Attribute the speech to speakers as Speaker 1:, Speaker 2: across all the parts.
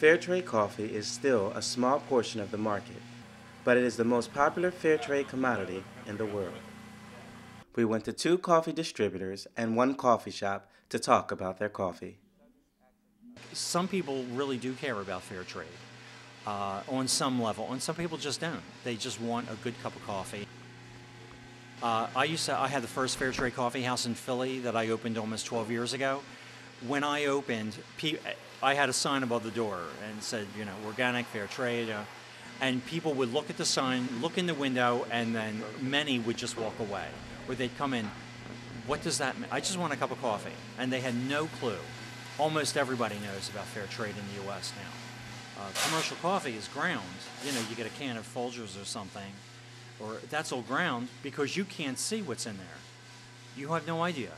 Speaker 1: Fair trade coffee is still a small portion of the market, but it is the most popular fair trade commodity in the world. We went to 2 coffee distributors and 1 coffee shop to talk about their coffee.
Speaker 2: Some people really do care about fair trade on some level, and some people just don't. They just want a good cup of coffee. I had the first fair trade coffee house in Philly that I opened almost 12 years ago. When I opened, I had a sign above the door and said, you know, organic, fair trade, and people would look at the sign, look in the window, and then many would just walk away. Or they'd come in, what does that mean? I just want a cup of coffee. And they had no clue. Almost everybody knows about fair trade in the U.S. now. Commercial coffee is ground. You know, you get a can of Folgers or something, or that's all ground because you can't see what's in there. You have no idea.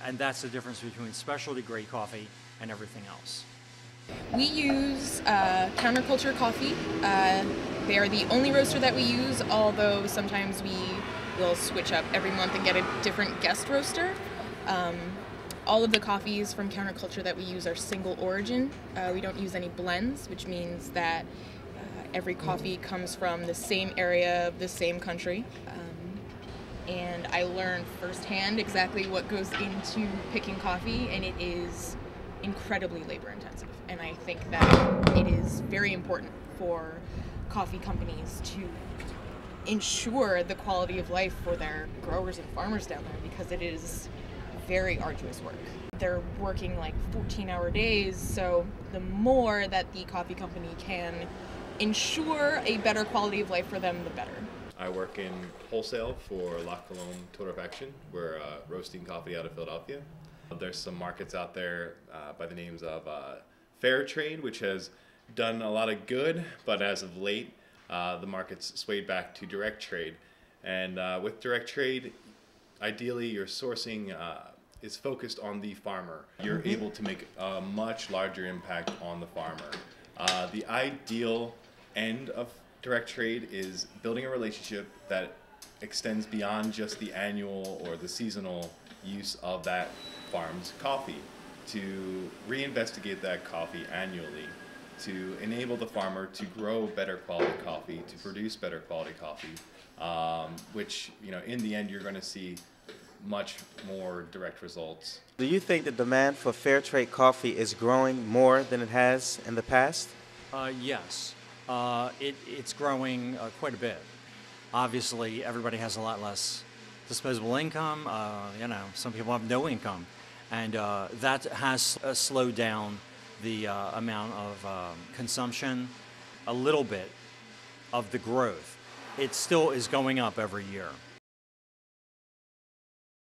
Speaker 2: And that's the difference between specialty grade coffee and everything else.
Speaker 3: We use counterculture coffee. They are the only roaster that we use, although sometimes we will switch up every month and get a different guest roaster. All of the coffees from counterculture that we use are single origin. We don't use any blends, which means that every coffee comes from the same area of the same country. And I learned firsthand exactly what goes into picking coffee, and it is incredibly labor intensive. And I think that it is very important for coffee companies to ensure the quality of life for their growers and farmers down there, because it is very arduous work. They're working like 14-hour days, so the more that the coffee company can ensure a better quality of life for them, the better.
Speaker 4: I work in wholesale for La Colombe Torrefaction. We're roasting coffee out of Philadelphia. There's some markets out there by the names of Fair Trade, which has done a lot of good, but as of late, the market's swayed back to direct trade. And with direct trade, ideally your sourcing is focused on the farmer. You're able to make a much larger impact on the farmer. The ideal end of direct trade is building a relationship that extends beyond just the annual or the seasonal use of that farm's coffee, to reinvestigate that coffee annually, to enable the farmer to grow better quality coffee, to produce better quality coffee, which, you know, in the end you're going to see much more direct results.
Speaker 1: Do you think the demand for fair trade coffee is growing more than it has in the past?
Speaker 2: Yes. It's growing quite a bit. Obviously, everybody has a lot less disposable income. You know, some people have no income, and that has slowed down the amount of consumption a little bit of the growth. It still is going up every year.